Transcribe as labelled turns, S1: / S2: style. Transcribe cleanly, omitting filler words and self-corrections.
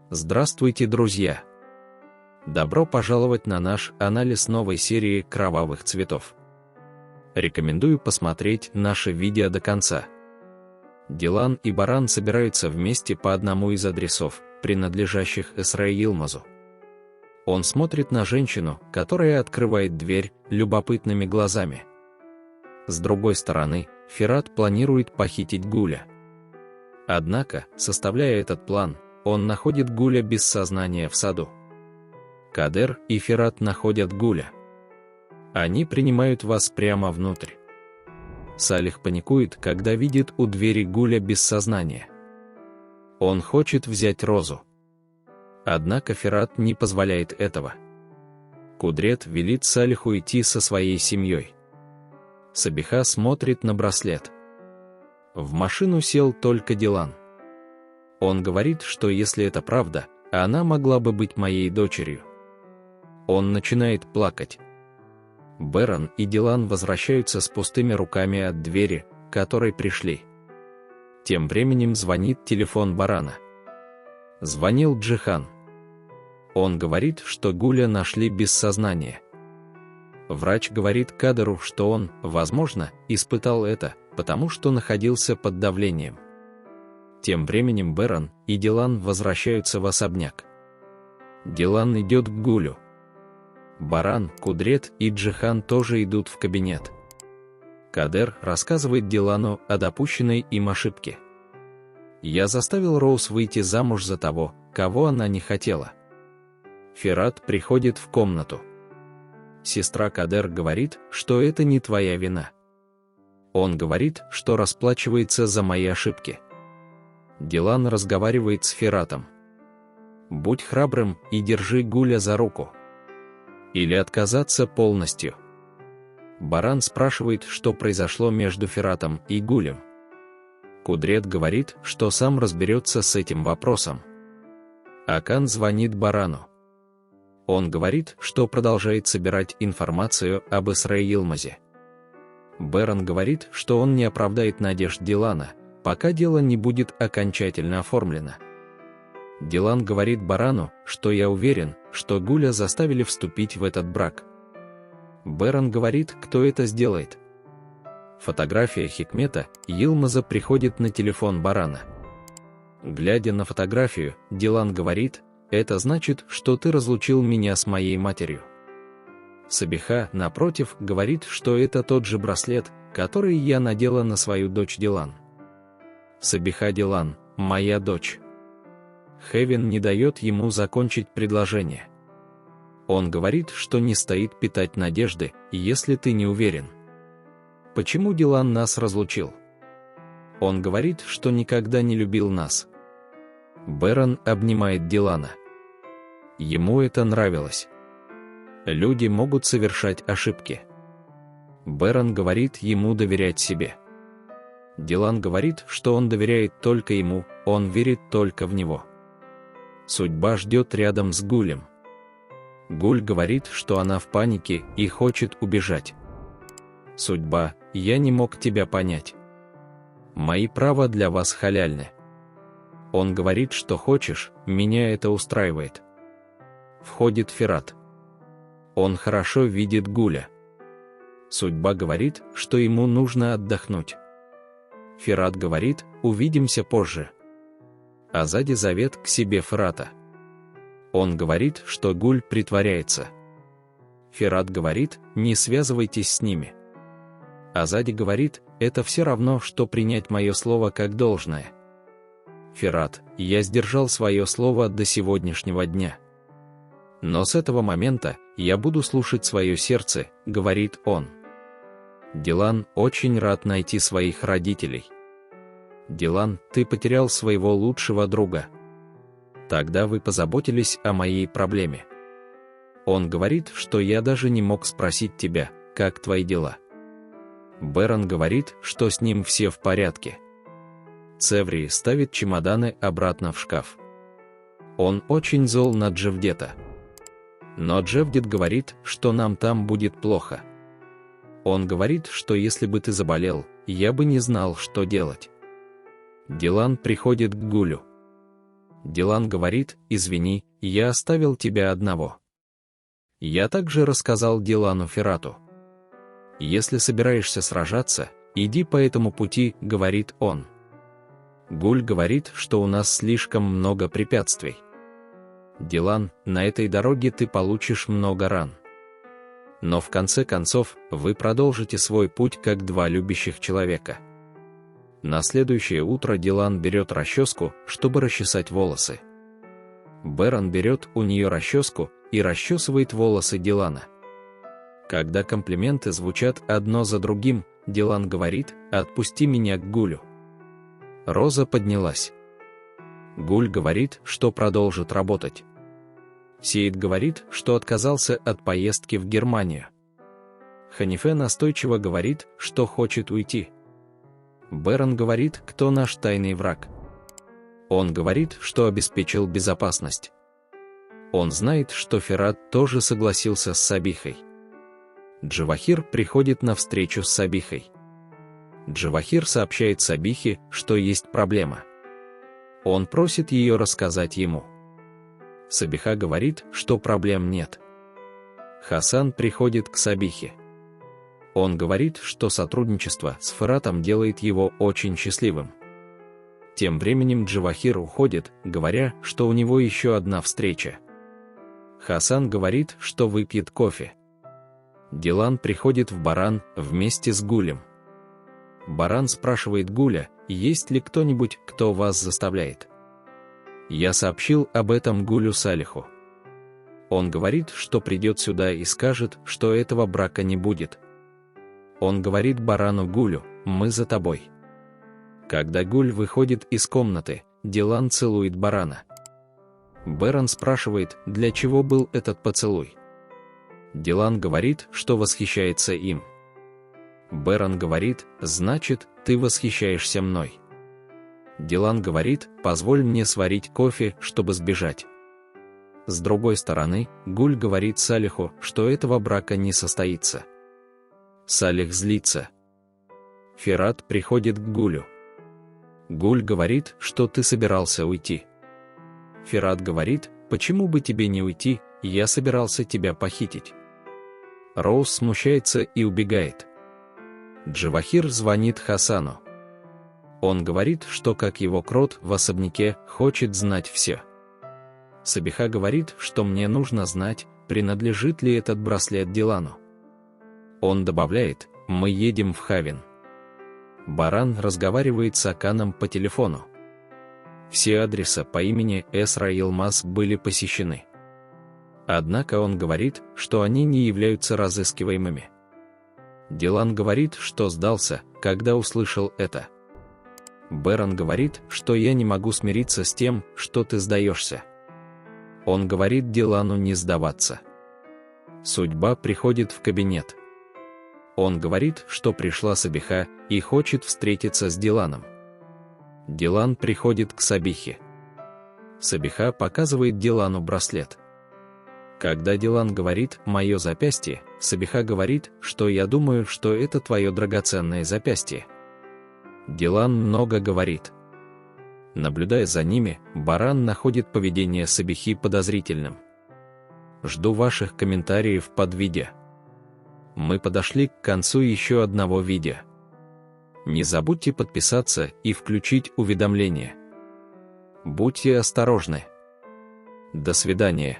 S1: Здравствуйте, друзья! Добро пожаловать на наш анализ новой серии «Кровавых цветов». Рекомендую посмотреть наше видео до конца. Дилан и Баран собираются вместе по одному из адресов, принадлежащих Эсре Йилмазу. Он смотрит на женщину, которая открывает дверь любопытными глазами. С другой стороны, Ферат планирует похитить Гуля. Однако, составляя этот план, он находит Гуля без сознания в саду. Кадер и Ферат находят Гуля. Они принимают вас прямо внутрь. Салих паникует, когда видит у двери Гуля без сознания. Он хочет взять Розу. Однако Ферат не позволяет этого. Кудрет велит Салиху идти со своей семьей. Сабиха смотрит на браслет. В машину сел только Дилан. Он говорит, что если это правда, она могла бы быть моей дочерью. Он начинает плакать. Беран и Дилан возвращаются с пустыми руками от двери, к которой пришли. Тем временем звонит телефон Барана. Звонил Джихан. Он говорит, что Гуля нашли без сознания. Врач говорит Кадеру, что он, возможно, испытал это, потому что находился под давлением. Тем временем Беран и Дилан возвращаются в особняк. Дилан идет к Гулю. Баран, Кудрет и Джихан тоже идут в кабинет. Кадер рассказывает Дилану о допущенной им ошибке. «Я заставил Роуз выйти замуж за того, кого она не хотела». Ферат приходит в комнату. Сестра Кадер говорит, что это не твоя вина. Он говорит, что расплачивается за мои ошибки. Дилан разговаривает с Фератом. «Будь храбрым и держи Гуля за руку. Или отказаться полностью». Баран спрашивает, что произошло между Фератом и Гулем. Кудрет говорит, что сам разберется с этим вопросом. Акан звонит Барану. Он говорит, что продолжает собирать информацию об Эсре Йилмазе. Беран говорит, что он не оправдает надежд Дилана, пока дело не будет окончательно оформлено. Дилан говорит Барану, что я уверен, что Гуля заставили вступить в этот брак. Беран говорит, кто это сделает. Фотография Хикмета Йилмаза приходит на телефон Барана. Глядя на фотографию, Дилан говорит, «Это значит, что ты разлучил меня с моей матерью». Сабиха, напротив, говорит, что это тот же браслет, который я надела на свою дочь Дилан. Сабиха Дилан, моя дочь. Хевин не дает ему закончить предложение. Он говорит, что не стоит питать надежды, если ты не уверен. Почему Дилан нас разлучил? Он говорит, что никогда не любил нас. Беран обнимает Дилана. Ему это нравилось. Люди могут совершать ошибки. Беран говорит ему доверять себе. Дилан говорит, что он доверяет только ему, он верит только в него. Судьба ждет рядом с Гулем. Гуль говорит, что она в панике и хочет убежать. Судьба, я не мог тебя понять. Мои права для вас халяльны. Он говорит, что хочешь, меня это устраивает. Входит Ферат. Он хорошо видит Гуля. Судьба говорит, что ему нужно отдохнуть. Ферат говорит, увидимся позже. Азади зовет к себе Ферата. Он говорит, что Гуль притворяется. Ферат говорит, не связывайтесь с ними. Азади говорит, это все равно, что принять мое слово как должное. Ферат, я сдержал свое слово до сегодняшнего дня. Но с этого момента я буду слушать свое сердце, говорит он. Дилан очень рад найти своих родителей. Дилан, ты потерял своего лучшего друга. Тогда вы позаботились о моей проблеме. Он говорит, что я даже не мог спросить тебя, как твои дела. Беран говорит, что с ним все в порядке. Цеври ставит чемоданы обратно в шкаф. Он очень зол на Джевдета. Но Джевдет говорит, что нам там будет плохо. Он говорит, что если бы ты заболел, я бы не знал, что делать. Дилан приходит к Гулю. Дилан говорит: «Извини, я оставил тебя одного». Я также рассказал Дилану Ферату. «Если собираешься сражаться, иди по этому пути», — говорит он. Гуль говорит, что у нас слишком много препятствий. Дилан, на этой дороге ты получишь много ран. Но в конце концов, вы продолжите свой путь как два любящих человека. На следующее утро Дилан берет расческу, чтобы расчесать волосы. Беран берет у нее расческу и расчесывает волосы Дилана. Когда комплименты звучат одно за другим, Дилан говорит: «Отпусти меня к Гулю». Роза поднялась. Гуль говорит, что продолжит работать. Сеид говорит, что отказался от поездки в Германию. Ханифе настойчиво говорит, что хочет уйти. Беран говорит, кто наш тайный враг. Он говорит, что обеспечил безопасность. Он знает, что Ферат тоже согласился с Сабихой. Джавахир приходит на встречу с Сабихой. Джавахир сообщает Сабихе, что есть проблема. Он просит ее рассказать ему. Сабиха говорит, что проблем нет. Хасан приходит к Сабихе. Он говорит, что сотрудничество с Фератом делает его очень счастливым. Тем временем Джавахир уходит, говоря, что у него еще одна встреча. Хасан говорит, что выпьет кофе. Дилан приходит в Баран вместе с Гулем. Баран спрашивает Гуля, есть ли кто-нибудь, кто вас заставляет. Я сообщил об этом Гулю Салиху. Он говорит, что придет сюда и скажет, что этого брака не будет. Он говорит Барану Гулю: «Мы за тобой». Когда Гуль выходит из комнаты, Дилан целует Барана. Беран спрашивает, для чего был этот поцелуй. Дилан говорит, что восхищается им. Беран говорит: «Значит, ты восхищаешься мной». Дилан говорит: «Позволь мне сварить кофе, чтобы сбежать». С другой стороны, Гуль говорит Салиху, что этого брака не состоится. Салих злится. Ферат приходит к Гулю. Гуль говорит, что ты собирался уйти. Ферат говорит: «Почему бы тебе не уйти, я собирался тебя похитить». Роуз смущается и убегает. Джавахир звонит Хасану. Он говорит, что как его крот в особняке, хочет знать все. Сабиха говорит, что мне нужно знать, принадлежит ли этот браслет Дилану. Он добавляет: «Мы едем в Хавин». Баран разговаривает с Аканом по телефону. Все адреса по имени Эсра Илмаз были посещены. Однако он говорит, что они не являются разыскиваемыми. Дилан говорит, что сдался, когда услышал это. Беран говорит, что я не могу смириться с тем, что ты сдаешься. Он говорит Дилану не сдаваться. Судьба приходит в кабинет. Он говорит, что пришла Сабиха и хочет встретиться с Диланом. Дилан приходит к Сабихе. Сабиха показывает Дилану браслет. Когда Дилан говорит «моё запястье», Сабиха говорит, что я думаю, что это твое драгоценное запястье. Дилан много говорит. Наблюдая за ними, Баран находит поведение Сабихи подозрительным. Жду ваших комментариев под видео. Мы подошли к концу еще одного видео. Не забудьте подписаться и включить уведомления. Будьте осторожны. До свидания.